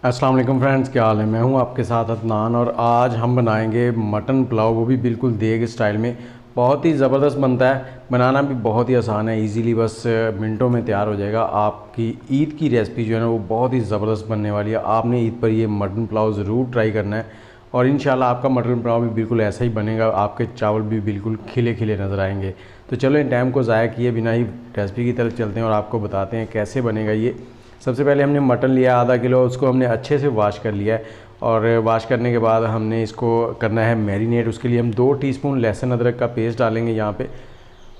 अस्सलाम वालेकुम फ्रेंड्स, क्या हाल है। मैं हूं आपके साथ अदनान और आज हम बनाएंगे मटन पुलाव, वो भी बिल्कुल देग स्टाइल में। बहुत ही ज़बरदस्त बनता है, बनाना भी बहुत ही आसान है, इजीली बस मिनटों में तैयार हो जाएगा। आपकी ईद की रेसिपी जो है ना वो बहुत ही ज़बरदस्त बनने वाली है। आपने ईद पर ये मटन पुलाव ज़रूर ट्राई करना है और इंशाल्लाह आपका मटन पुलाव भी बिल्कुल ऐसा ही बनेगा। आपके चावल भी बिल्कुल खिले खिले नज़र आएंगे। तो चलो इन टाइम को ज़ाया किए बिना ही रेसिपी की तरफ चलते हैं और आपको बताते हैं कैसे बनेगा ये। सबसे पहले हमने मटन लिया आधा किलो, उसको हमने अच्छे से वॉश कर लिया है और वॉश करने के बाद हमने इसको करना है मैरिनेट। उसके लिए हम 2 टीस्पून लहसुन अदरक का पेस्ट डालेंगे यहाँ पे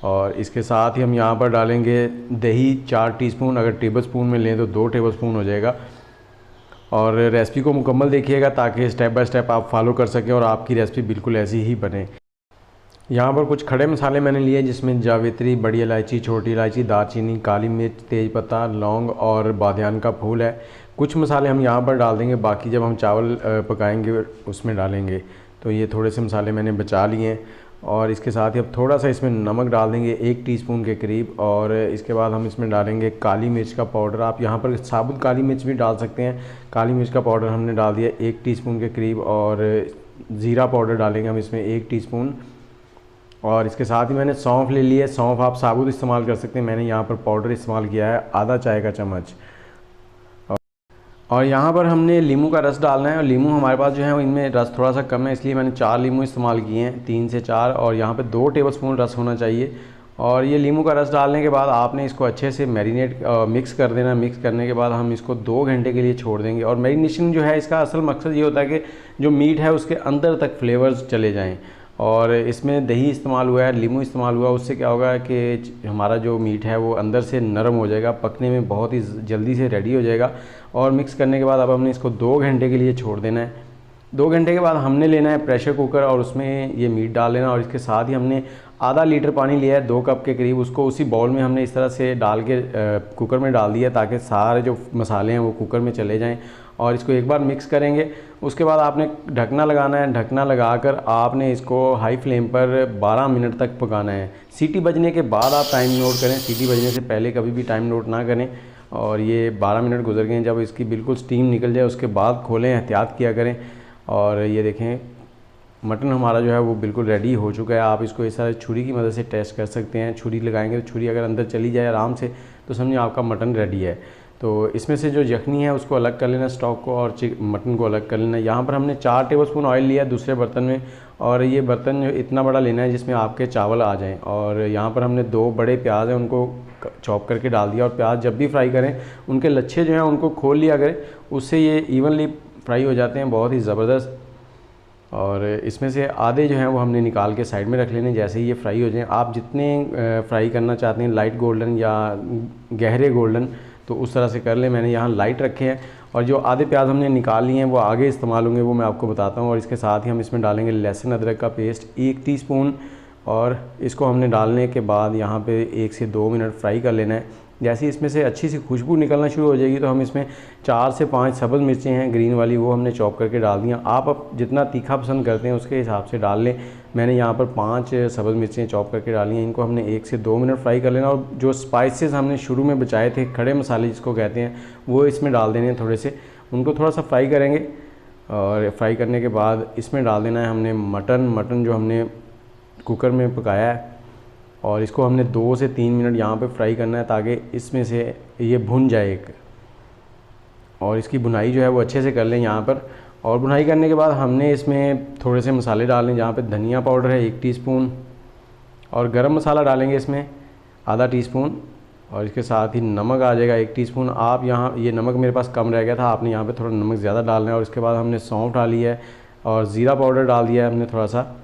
और इसके साथ ही हम यहाँ पर डालेंगे दही 4 टीस्पून। अगर टेबल स्पून में लें तो 2 टेबल स्पून हो जाएगा। और रेसिपी को मुकम्मल देखिएगा ताकि स्टेप बाय स्टेप आप फॉलो कर सकें और आपकी रेसिपी बिल्कुल ऐसी ही बने। यहाँ पर कुछ खड़े मसाले मैंने लिए जिसमें जावित्री, बड़ी इलायची, छोटी इलायची, दालचीनी, काली मिर्च, तेज़पत्ता, लौंग और बादियान का फूल है। कुछ मसाले हम यहाँ पर डाल देंगे, बाकी जब हम चावल पकाएंगे उसमें डालेंगे। तो ये थोड़े से मसाले मैंने बचा लिए हैं और इसके साथ ही अब थोड़ा सा इसमें नमक डाल देंगे 1 टीस्पून के करीब। और इसके बाद हम इसमें डालेंगे काली मिर्च का पाउडर। आप यहाँ पर साबुत काली मिर्च भी डाल सकते हैं। काली मिर्च का पाउडर हमने डाल दिया 1 टीस्पून के करीब और ज़ीरा पाउडर डालेंगे हम इसमें 1 टीस्पून। और इसके साथ ही मैंने सौंफ ले ली है। सौंफ आप साबुत इस्तेमाल कर सकते हैं, मैंने यहाँ पर पाउडर इस्तेमाल किया है आधा चाय का चम्मच। और यहाँ पर हमने लीमू का रस डालना है और लीमू हमारे पास जो है इनमें रस थोड़ा सा कम है, इसलिए मैंने 4 लीमू इस्तेमाल किए हैं, 3 से 4। और यहाँ पे 2 टेबलस्पून रस होना चाहिए। और ये लीमू का रस डालने के बाद आपने इसको अच्छे से मैरिनेट मिक्स कर देना। मिक्स करने के बाद हम इसको 2 घंटे के लिए छोड़ देंगे। और मैरिनेशन जो है इसका असल मकसद ये होता है कि जो मीट है उसके अंदर तक फ्लेवर्स चले जाएँ। और इसमें दही इस्तेमाल हुआ है, लीमू इस्तेमाल हुआ, उससे क्या होगा कि हमारा जो मीट है वो अंदर से नरम हो जाएगा, पकने में बहुत ही जल्दी से रेडी हो जाएगा। और मिक्स करने के बाद अब हमने इसको 2 घंटे के लिए छोड़ देना है। 2 घंटे के बाद हमने लेना है प्रेशर कुकर और उसमें ये मीट डाल लेना। और इसके साथ ही हमने आधा लीटर पानी लिया है 2 कप के करीब, उसको उसी बाउल में हमने इस तरह से डाल के कुकर में डाल दिया ताकि सारे जो मसाले हैं वो कुकर में चले जाएं। और इसको एक बार मिक्स करेंगे। उसके बाद आपने ढकना लगाना है। ढकना लगाकर आपने इसको हाई फ्लेम पर 12 मिनट तक पकाना है। सीटी बजने के बाद आप टाइम नोट करें, सीटी बजने से पहले कभी भी टाइम नोट ना करें। और ये 12 मिनट गुजर गए, जब इसकी बिल्कुल स्टीम निकल जाए उसके बाद खोलें, एहतियात किया करें। और ये देखें मटन हमारा जो है वो बिल्कुल रेडी हो चुका है। आप इसको इस तरह छुरी की मदद से टेस्ट कर सकते हैं। छुरी लगाएंगे तो छुरी अगर अंदर चली जाए आराम से तो समझिए आपका मटन रेडी है। तो इसमें से जो यखनी है उसको अलग कर लेना, स्टॉक को, और मटन को अलग कर लेना। यहाँ पर हमने 4 टेबलस्पून ऑयल लिया है दूसरे बर्तन में और ये बर्तन जो इतना बड़ा लेना है जिसमें आपके चावल आ जाएं। और यहाँ पर हमने 2 बड़े प्याज हैं उनको चॉप करके डाल दिया। और प्याज जब भी फ्राई करें उनके लच्छे जो हैं उनको खोल लिया करें, उससे ये इवनली फ्राई हो जाते हैं, बहुत ही ज़बरदस्त। और इसमें से आधे जो हैं वो हमने निकाल के साइड में रख लेने जैसे ही ये फ्राई हो जाएं। आप जितने फ्राई करना चाहते हैं, लाइट गोल्डन या गहरे गोल्डन, तो उस तरह से कर लें। मैंने यहाँ लाइट रखे हैं और जो आधे प्याज हमने निकाल लिए हैं वो आगे इस्तेमाल होंगे, वो मैं आपको बताता हूँ। और इसके साथ ही हम इसमें डालेंगे लहसुन अदरक का पेस्ट 1 टीस्पून और इसको हमने डालने के बाद यहाँ पे 1 से 2 मिनट फ्राई कर लेना है। जैसे ही इसमें से अच्छी सी खुशबू निकलना शुरू हो जाएगी तो हम इसमें 4 से 5 सब्ज़ मिर्चें हैं ग्रीन वाली, वो हमने चॉप करके डाल दिया। आप अब जितना तीखा पसंद करते हैं उसके हिसाब से डाल लें। मैंने यहाँ पर 5 सब्ज़ मिर्चें चॉप करके डाली हैं। इनको हमने 1 से 2 मिनट फ्राई कर लेना। और जो स्पाइसेस हमने शुरू में बचाए थे, खड़े मसाले जिसको कहते हैं, वो इसमें डाल देने हैं थोड़े से। उनको थोड़ा सा फ्राई करेंगे और फ्राई करने के बाद इसमें डाल देना है हमने मटन जो हमने कुकर में पकाया है। और इसको हमने 2 से 3 मिनट यहाँ पे फ्राई करना है ताकि इसमें से ये भुन जाए एक। और इसकी भुनाई जो है वो अच्छे से कर लें यहाँ पर। और भुनाई करने के बाद हमने इसमें थोड़े से मसाले डालें, जहाँ पे धनिया पाउडर है 1 टीस्पून और गरम मसाला डालेंगे इसमें आधा टीस्पून। और इसके साथ ही नमक आ जाएगा 1 टीस्पून। आप यहाँ, ये नमक मेरे पास कम रह गया था, आपने यहाँ पे थोड़ा नमक ज़्यादा डालना है। और इसके बाद हमने सौंफ डाली है और ज़ीरा पाउडर डाल दिया है हमने थोड़ा सा,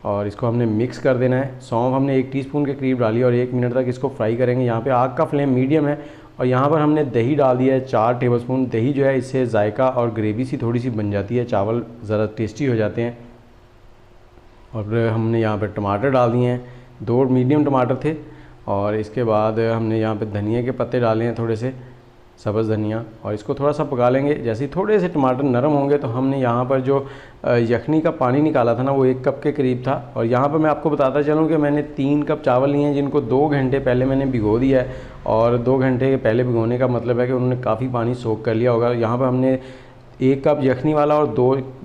और इसको हमने मिक्स कर देना है। सौंफ हमने 1 टीस्पून के करीब डाली और 1 मिनट तक इसको फ्राई करेंगे। यहाँ पे आग का फ्लेम मीडियम है। और यहाँ पर हमने दही डाल दिया है 4 टेबलस्पून। दही जो है इससे जायका और ग्रेवी सी थोड़ी सी बन जाती है, चावल ज़रा टेस्टी हो जाते हैं। और हमने यहाँ पर टमाटर डाल दिए हैं, 2 मीडियम टमाटर थे। और इसके बाद हमने यहाँ पे धनिया के पत्ते डाले हैं, थोड़े से सब्ज़ धनिया, और इसको थोड़ा सा पका लेंगे। जैसे ही थोड़े से टमाटर नरम होंगे तो हमने यहाँ पर जो यखनी का पानी निकाला था ना, वो 1 कप के करीब था। और यहाँ पर मैं आपको बताता चलूँ कि मैंने 3 कप चावल लिए हैं जिनको 2 घंटे पहले मैंने भिगो दिया है। और 2 घंटे के पहले भिगोने का मतलब है कि उन्होंने काफ़ी पानी सोख कर लिया होगा। यहाँ पर हमने 1 कप यखनी वाला और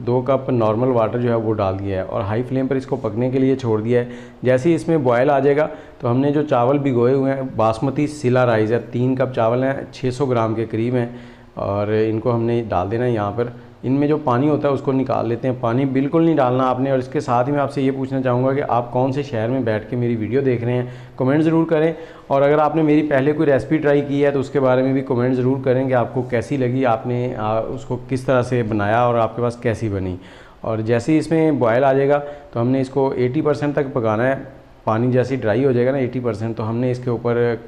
2 कप नॉर्मल वाटर जो है वो डाल दिया है और हाई फ्लेम पर इसको पकने के लिए छोड़ दिया है। जैसे ही इसमें बॉयल आ जाएगा तो हमने जो चावल भिगोए हुए हैं बासमती सिला राइस है, 3 कप चावल हैं, 600 ग्राम के करीब हैं और इनको हमने डाल देना है यहाँ पर। इनमें जो पानी होता है उसको निकाल लेते हैं, पानी बिल्कुल नहीं डालना आपने। और इसके साथ ही मैं आपसे ये पूछना चाहूँगा कि आप कौन से शहर में बैठ के मेरी वीडियो देख रहे हैं, कमेंट ज़रूर करें। और अगर आपने मेरी पहले कोई रेसिपी ट्राई की है तो उसके बारे में भी कमेंट ज़रूर करें कि आपको कैसी लगी, आपने उसको किस तरह से बनाया और आपके पास कैसी बनी। और जैसे ही इसमें बॉयल आ जाएगा तो हमने इसको 80% तक पकाना है। पानी जैसे ही ड्राई हो जाएगा ना 80%, तो हमने इसके ऊपर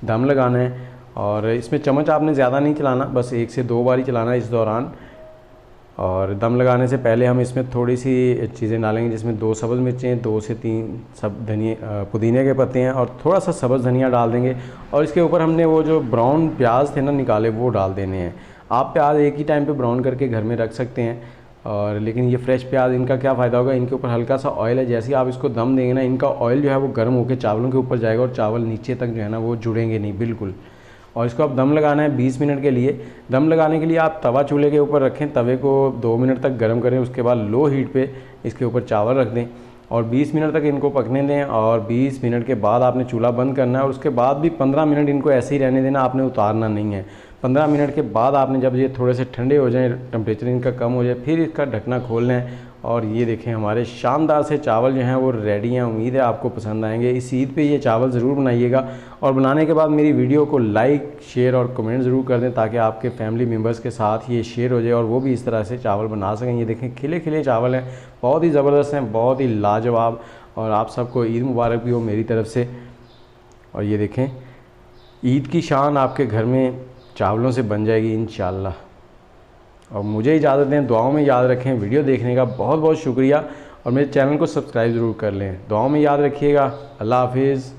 दम लगाना है। और इसमें चम्मच आपने ज़्यादा नहीं चलाना, बस 1 से 2 बार ही चलाना है इस दौरान। और दम लगाने से पहले हम इसमें थोड़ी सी चीज़ें डालेंगे, जिसमें 2 सब्ज़ मिर्चें, 2 से 3 सब पुदीने के पत्ते हैं और थोड़ा सा सब्ज़ धनिया डाल देंगे। और इसके ऊपर हमने वो जो ब्राउन प्याज थे ना निकाले वो डाल देने हैं। आप प्याज एक ही टाइम पे ब्राउन करके घर में रख सकते हैं, और लेकिन ये फ्रेश प्याज, इनका क्या फ़ायदा होगा, इनके ऊपर हल्का सा ऑयल है, जैसे ही आप इसको दम देंगे ना इनका ऑयल जो है वो गर्म होकर चावलों के ऊपर जाएगा और चावल नीचे तक जो है ना वो जुड़ेंगे नहीं बिल्कुल। और इसको अब दम लगाना है 20 मिनट के लिए। दम लगाने के लिए आप तवा चूल्हे के ऊपर रखें, तवे को 2 मिनट तक गर्म करें, उसके बाद लो हीट पे इसके ऊपर चावल रख दें और 20 मिनट तक इनको पकने दें। और 20 मिनट के बाद आपने चूल्हा बंद करना है और उसके बाद भी 15 मिनट इनको ऐसे ही रहने देना, आपने उतारना नहीं है। 15 मिनट के बाद आपने जब ये थोड़े से ठंडे हो जाएं, टेम्परेचर इनका कम हो जाए, फिर इसका ढकना खोलना है। और ये देखें हमारे शानदार से चावल जो हैं वो रेडी हैं। उम्मीद है आपको पसंद आएंगे। इस ईद पे ये चावल ज़रूर बनाइएगा और बनाने के बाद मेरी वीडियो को लाइक, शेयर और कमेंट ज़रूर कर दें ताकि आपके फैमिली मेम्बर्स के साथ ये शेयर हो जाए और वो भी इस तरह से चावल बना सकें। ये देखें खिले खिले चावल हैं, बहुत ही ज़बरदस्त हैं, बहुत ही लाजवाब। और आप सबको ईद मुबारक भी हो मेरी तरफ़ से। और ये देखें ईद की शान आपके घर में चावलों से बन जाएगी इंशाअल्लाह। और मुझे इजाज़त दें, दुआओं में याद रखें। वीडियो देखने का बहुत बहुत शुक्रिया और मेरे चैनल को सब्सक्राइब ज़रूर कर लें। दुआओं में याद रखिएगा। अल्लाह हाफिज़।